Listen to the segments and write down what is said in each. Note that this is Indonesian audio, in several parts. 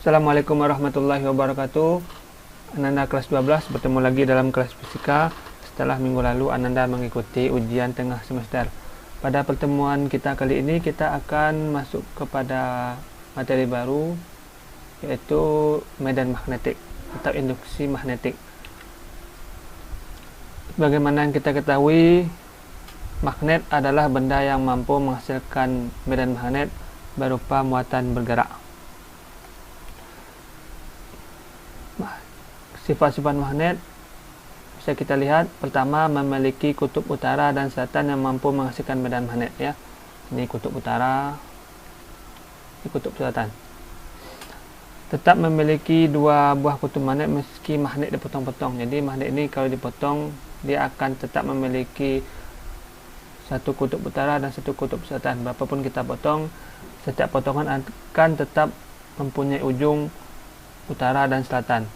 Assalamualaikum warahmatullahi wabarakatuh. Ananda kelas 12 bertemu lagi dalam kelas fisika. Setelah minggu lalu Ananda mengikuti ujian tengah semester. Pada pertemuan kita kali ini kita akan masuk kepada materi baru, yaitu medan magnetik atau induksi magnetik. Bagaimana yang kita ketahui, magnet adalah benda yang mampu menghasilkan medan magnet berupa muatan bergerak. Sifat-sifat magnet bisa kita lihat. Pertama, memiliki kutub utara dan selatan yang mampu menghasilkan medan magnet, ya. Ini kutub utara, ini kutub selatan. Tetap memiliki dua buah kutub magnet meski magnet dipotong-potong. Jadi magnet ini kalau dipotong, dia akan tetap memiliki satu kutub utara dan satu kutub selatan. Berapapun kita potong, setiap potongan akan tetap mempunyai ujung utara dan selatan.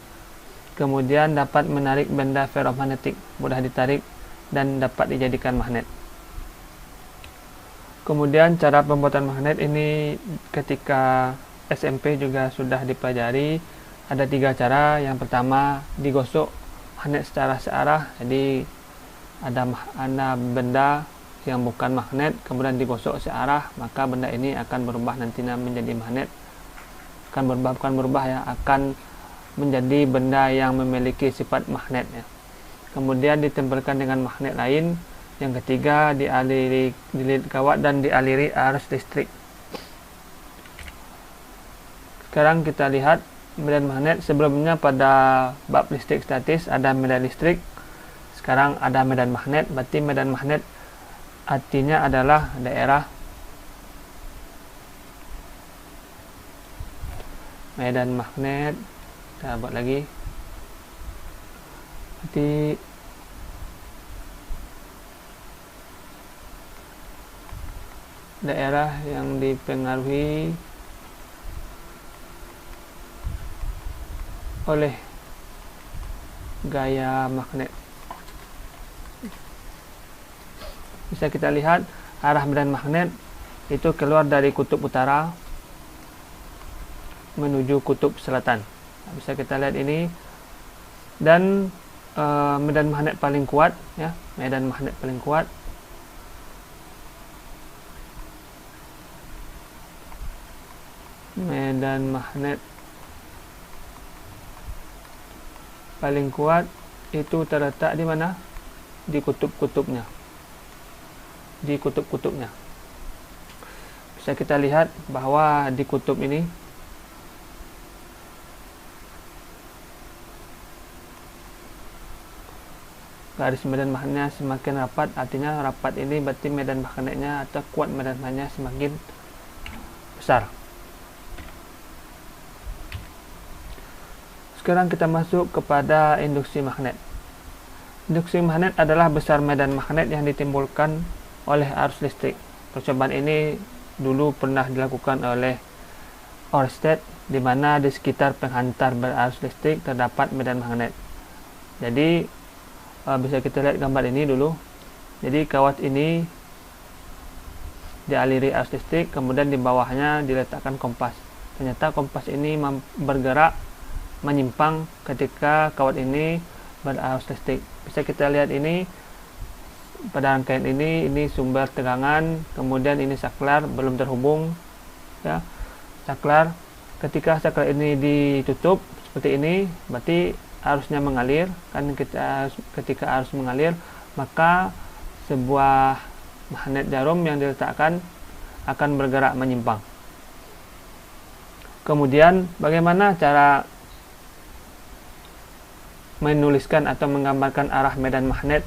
Kemudian dapat menarik benda ferromagnetik, mudah ditarik dan dapat dijadikan magnet. Kemudian cara pembuatan magnet ini ketika SMP juga sudah dipelajari. Ada 3 cara. Yang pertama, digosok magnet secara searah. Jadi ada benda yang bukan magnet kemudian digosok searah, maka benda ini akan berubah nantinya menjadi magnet. Bukan berubah ya, akan menjadi benda yang memiliki sifat magnet, ya. Kemudian ditempelkan dengan magnet lain. Yang ketiga, dililit kawat dan dialiri arus listrik. Sekarang kita lihat medan magnet. Sebelumnya pada bab listrik statis ada medan listrik. Sekarang ada medan magnet. Berarti medan magnet artinya adalah daerah medan magnet. Kita buat lagi. Jadi daerah yang dipengaruhi oleh gaya magnet. Bisa kita lihat arah medan magnet itu keluar dari kutub utara menuju kutub selatan. Bisa kita lihat ini. Dan medan magnet paling kuat, ya, medan magnet paling kuat itu terletak di mana? Di kutub-kutubnya. Bisa kita lihat bahwa di kutub ini garis medan magnetnya semakin rapat. Artinya rapat ini berarti medan magnetnya atau kuat medan magnetnya semakin besar. Sekarang kita masuk kepada induksi magnet. Induksi magnet adalah besar medan magnet yang ditimbulkan oleh arus listrik. Percobaan ini dulu pernah dilakukan oleh Oersted, di mana di sekitar penghantar berarus listrik terdapat medan magnet. Jadi bisa kita lihat gambar ini dulu. Jadi kawat ini dialiri arus listrik, kemudian di bawahnya diletakkan kompas. Ternyata kompas ini bergerak menyimpang ketika kawat ini berarus listrik. Bisa kita lihat ini pada rangkaian ini sumber tegangan, kemudian ini saklar belum terhubung, ya. Saklar, ketika saklar ini ditutup seperti ini, berarti arusnya mengalir. Kan ketika arus mengalir, maka sebuah magnet jarum yang diletakkan akan bergerak menyimpang. Kemudian bagaimana cara menuliskan atau menggambarkan arah medan magnet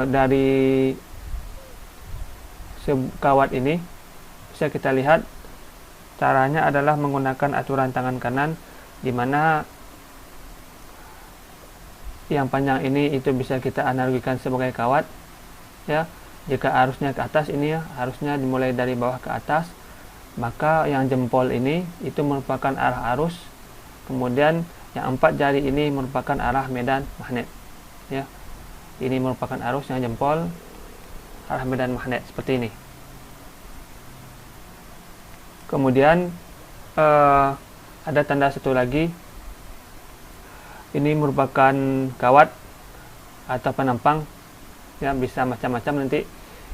dari kawat ini? Bisa kita lihat caranya adalah menggunakan aturan tangan kanan, di mana yang panjang ini itu bisa kita analogikan sebagai kawat, ya. Jika arusnya ke atas ini, ya, arusnya dimulai dari bawah ke atas, maka yang jempol ini itu merupakan arah arus. Kemudian yang 4 jari ini merupakan arah medan magnet, ya. Ini merupakan arus, yang jempol arah medan magnet seperti ini. Kemudian ada tanda satu lagi, ini merupakan kawat atau penampang ya, bisa macam-macam nanti.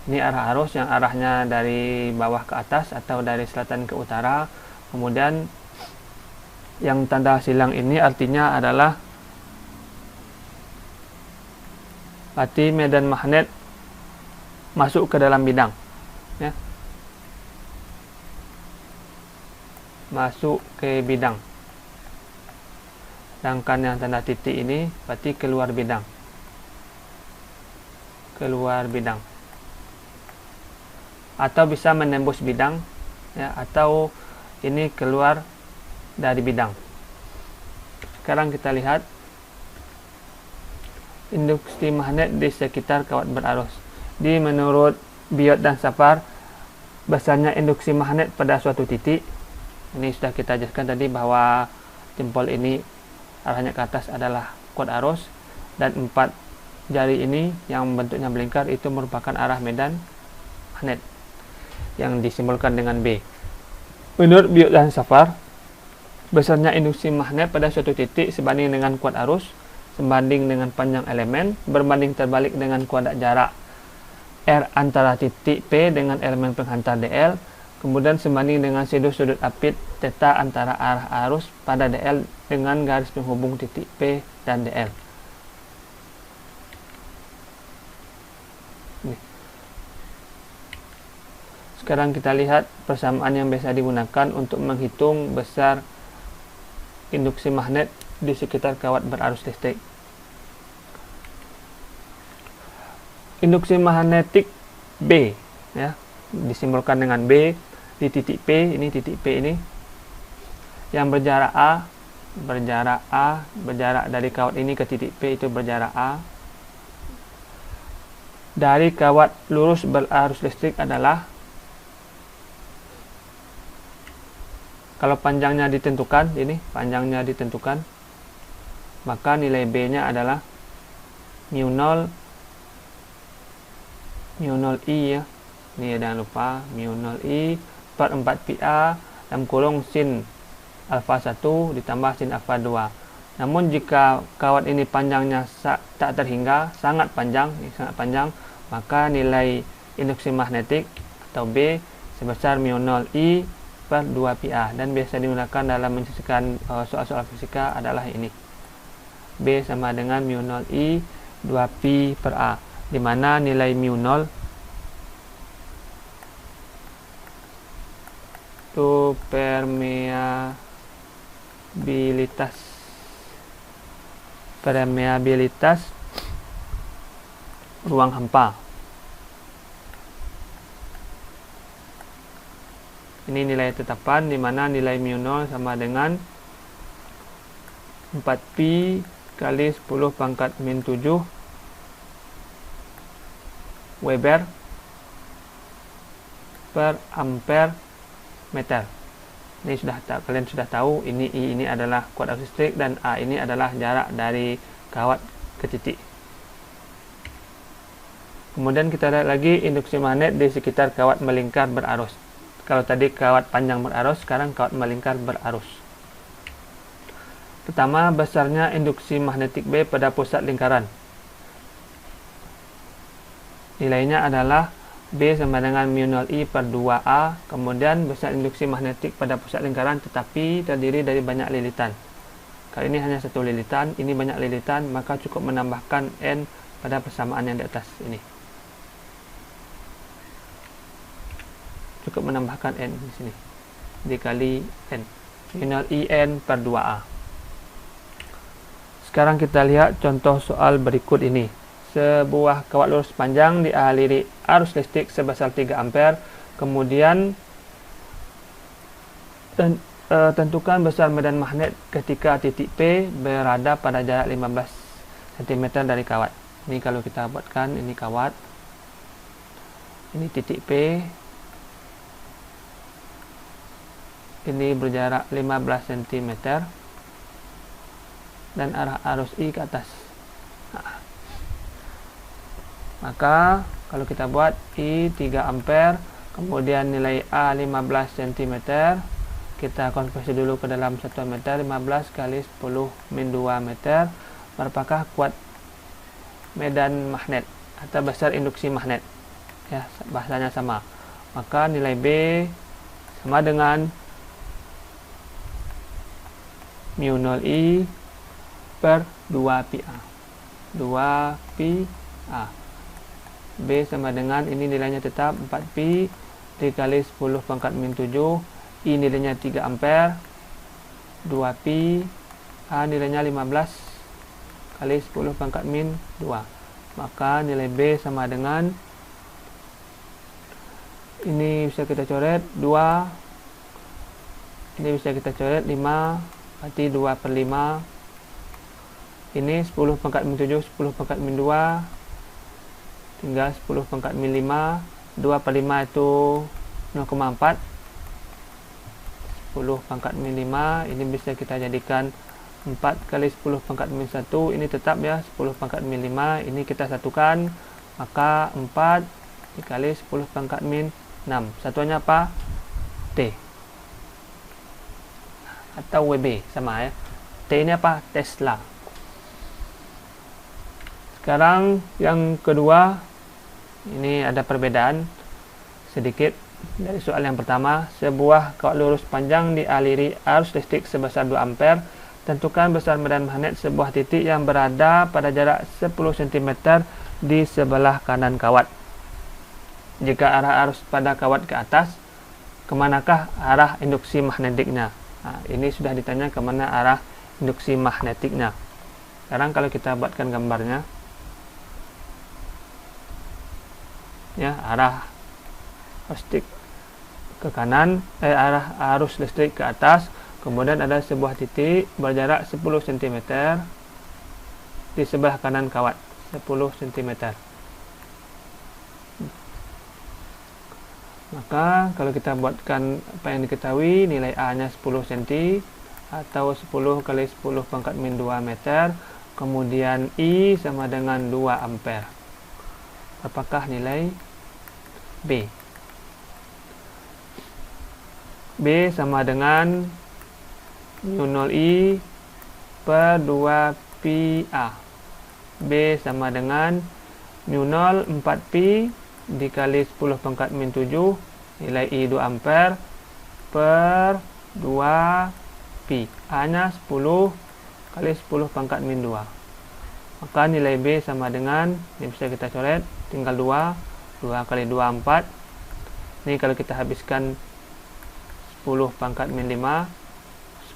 Ini arah arus yang arahnya dari bawah ke atas atau dari selatan ke utara. Kemudian yang tanda silang ini artinya adalah berarti medan magnet masuk ke dalam bidang ya, masuk ke bidang. Sedangkan yang tanda titik ini berarti keluar bidang, keluar bidang, atau bisa menembus bidang ya, atau ini keluar dari bidang. Sekarang kita lihat induksi magnet di sekitar kawat berarus. Menurut Biot dan Safar, besarnya induksi magnet pada suatu titik, ini sudah kita jelaskan tadi bahwa jempol ini arahnya ke atas adalah kuat arus, dan 4 jari ini yang bentuknya melingkar itu merupakan arah medan magnet yang disimbolkan dengan B. Menurut Biot dan Safar, besarnya induksi magnet pada suatu titik sebanding dengan kuat arus, sebanding dengan panjang elemen, berbanding terbalik dengan kuadrat jarak R antara titik P dengan elemen penghantar DL, kemudian sebanding dengan sudut apit theta antara arah arus pada DL dengan garis penghubung titik P dan DL. Sekarang kita lihat persamaan yang biasa digunakan untuk menghitung besar induksi magnet di sekitar kawat berarus listrik. Induksi magnetik B ya, disimbolkan dengan B di titik P, ini titik P ini yang berjarak A, berjarak dari kawat ini ke titik P itu berjarak A. Dari kawat lurus berarus listrik adalah, kalau panjangnya ditentukan, ini panjangnya ditentukan, maka nilai B-nya adalah mu 0 I ya. Ini jangan lupa mu 0 I per 4 pi-A dalam kurung sin alfa 1 ditambah sin alfa 2. Namun jika kawat ini panjangnya tak terhingga, sangat panjang, maka nilai induksi magnetik atau B sebesar mu 0 I per 2 pi-A, dan biasa digunakan dalam menyelesaikan soal-soal fisika adalah ini. B sama dengan mu 0 I 2 pi per A, di mana nilai mu 0 itu permeabilitas ruang hampa. Ini nilai tetapan, di mana nilai mu 0 sama dengan 4 pi kali 10 pangkat min 7 Weber per ampere meter. Ini kalian sudah tahu, ini I ini adalah kuat arus listrik dan A ini adalah jarak dari kawat ke titik. Kemudian kita lihat lagi induksi magnet di sekitar kawat melingkar berarus. Kalau tadi kawat panjang berarus, sekarang kawat melingkar berarus. Pertama, besarnya induksi magnetik B pada pusat lingkaran. Nilainya adalah B sama dengan mu 0 I per 2A. Kemudian besar induksi magnetik pada pusat lingkaran tetapi terdiri dari banyak lilitan. Kali ini hanya satu lilitan, ini banyak lilitan, maka cukup menambahkan N pada persamaan yang di atas ini. Cukup menambahkan N di sini, dikali N, mu 0 I N per 2A. Sekarang kita lihat contoh soal berikut ini. Sebuah kawat lurus panjang dialiri arus listrik sebesar 3 ampere. Kemudian tentukan besar medan magnet ketika titik P berada pada jarak 15 cm dari kawat. Ini kalau kita buatkan, ini kawat, ini titik P, ini berjarak 15 cm dan arah arus I ke atas. Maka kalau kita buat I 3 ampere, kemudian nilai A 15 cm, Kita konversi dulu ke dalam satuan meter. 15 kali 10 min 2 meter. Berapakah kuat medan magnet atau besar induksi magnet? Ya, bahasanya sama. Maka nilai B sama dengan mu 0I per 2πa. 2πa. B sama dengan, ini nilainya tetap 4pi dikali 10 pangkat min 7. I nilainya 3 ampere. 2pi. A nilainya 15 kali 10 pangkat min 2. Maka nilai B sama dengan, ini bisa kita coret 2, ini bisa kita coret 5, berarti 2 per 5. Ini 10 pangkat min 7, 10 pangkat min 2, tinggal 10 pangkat min 5. 2 per 5 itu 0,4. 10 pangkat min 5, ini bisa kita jadikan 4 kali 10 pangkat min 1. Ini tetap ya, 10 pangkat min 5. Ini kita satukan, maka 4 dikali 10 pangkat min 6. Satuannya apa? T atau WB, sama ya. T ini apa? Tesla. Sekarang yang kedua, ini ada perbedaan sedikit dari soal yang pertama. Sebuah kawat lurus panjang dialiri arus listrik sebesar 2 ampere. Tentukan besar medan magnet sebuah titik yang berada pada jarak 10 cm di sebelah kanan kawat. Jika arah arus pada kawat ke atas, kemanakah arah induksi magnetiknya? Nah, ini sudah ditanya kemana arah induksi magnetiknya. Sekarang kalau kita buatkan gambarnya, ya, arah listrik ke kanan, arah arus listrik ke atas, kemudian ada sebuah titik berjarak 10 cm di sebelah kanan kawat. 10 cm. Maka kalau kita buatkan apa yang diketahui, nilai A nya 10 cm atau 10 kali 10 pangkat min 2 meter. Kemudian I sama dengan 2 ampere. Apakah nilai B? B sama dengan mu 0I per 2πa. B sama dengan mu 0 4pi dikali 10 pangkat min 7, nilai I 2 ampere per 2pi. A nya 10 kali 10 pangkat min 2. Maka nilai B sama dengan, ini bisa kita coret, tinggal 2. 2 kali 2 4. Ini kalau kita habiskan 10 pangkat min 5,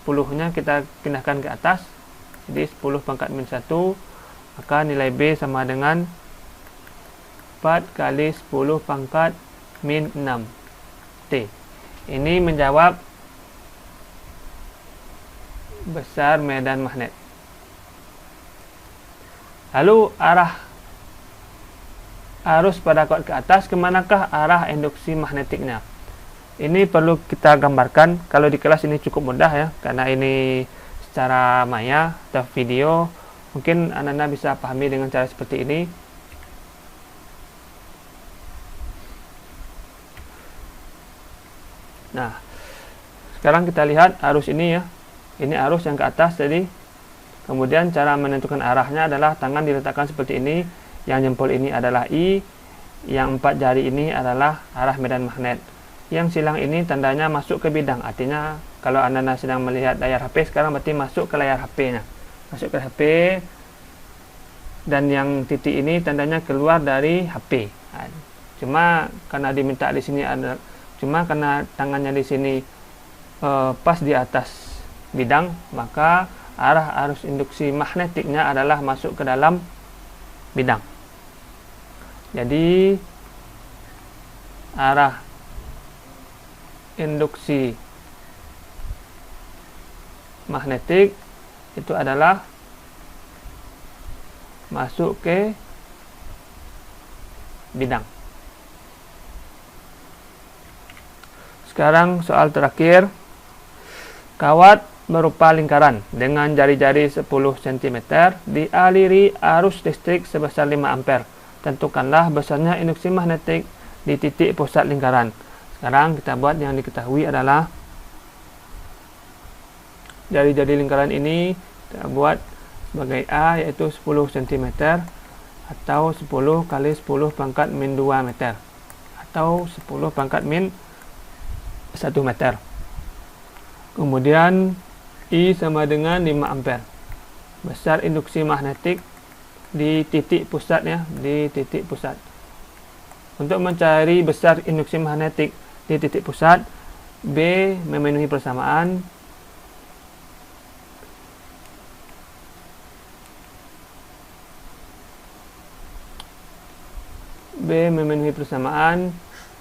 10 nya kita pindahkan ke atas, jadi 10 pangkat min 1. Maka nilai B sama dengan 4 kali 10 pangkat min 6 T. Ini menjawab besar medan magnet. Lalu arah arus pada kawat ke atas, kemanakah arah induksi magnetiknya? Ini perlu kita gambarkan. Kalau di kelas ini cukup mudah ya, karena ini secara maya atau video. Mungkin anak-anak bisa pahami dengan cara seperti ini. Nah, sekarang kita lihat arus ini ya. Ini arus yang ke atas tadi. Kemudian cara menentukan arahnya adalah tangan diletakkan seperti ini. Yang jempol ini adalah I. Yang 4 jari ini adalah arah medan magnet. Yang silang ini tandanya masuk ke bidang. Artinya kalau anak-anak sedang melihat layar HP sekarang, berarti masuk ke layar HP-nya. Masuk ke HP. Dan yang titik ini tandanya keluar dari HP. Cuma karena diminta di sini ada, cuma karena tangannya di sini pas di atas bidang, maka arah arus induksi magnetiknya adalah masuk ke dalam bidang. Jadi arah induksi magnetik itu adalah masuk ke bidang. Sekarang soal terakhir. Kawat berupa lingkaran dengan jari-jari 10 cm dialiri arus listrik sebesar 5 ampere. Tentukanlah besarnya induksi magnetik di titik pusat lingkaran. Sekarang kita buat yang diketahui adalah jari-jari lingkaran ini kita buat sebagai A, yaitu 10 cm, atau 10 kali 10 pangkat min 2 meter, atau 10 pangkat min 1 meter. Kemudian I sama dengan 5 ampere. Besar induksi magnetik di titik pusatnya, di titik pusat. Untuk mencari besar induksi magnetik di titik pusat, B memenuhi persamaan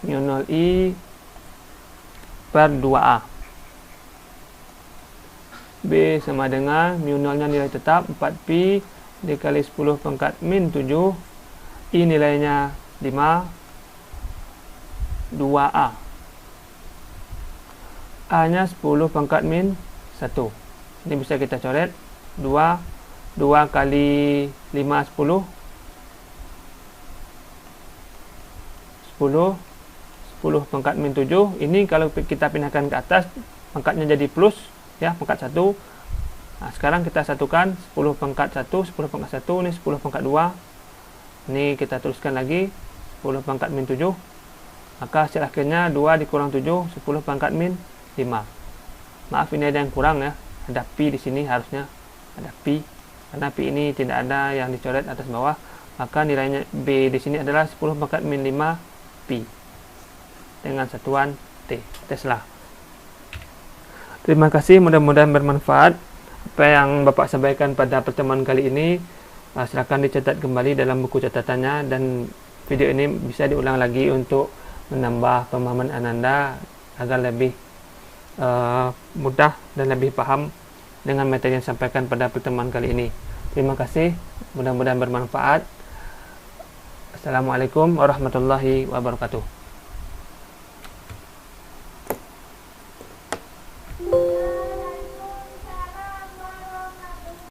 mu 0I per 2A. B sama dengan mu 0 nya nilai tetap 4pi dikali 10 pangkat min 7, I nilainya 5, 2A. A nya 10 pangkat min 1. Ini bisa kita coret 2 kali 5 10 pangkat min 7. Ini kalau kita pindahkan ke atas, pangkatnya jadi plus, ya, pangkat 1. Nah, sekarang kita satukan 10 pangkat 1, 10 pangkat 1, ini 10 pangkat 2. Ini kita tuliskan lagi 10 pangkat min 7. Maka hasil akhirnya 2 dikurang 7, 10 pangkat min 5. Maaf, ini ada yang kurang ya. Ada pi di sini, harusnya ada pi. Karena pi ini tidak ada yang dicoret atas bawah, maka nilainya B di sini adalah 10 pangkat min 5 pi dengan satuan T, Tesla. Terima kasih, mudah-mudahan bermanfaat apa yang Bapak sampaikan pada pertemuan kali ini. Silakan dicatat kembali dalam buku catatannya, dan video ini bisa diulang lagi untuk menambah pemahaman Ananda agar lebih mudah dan lebih paham dengan materi yang disampaikan pada pertemuan kali ini. Terima kasih, mudah-mudahan bermanfaat. Assalamualaikum warahmatullahi wabarakatuh.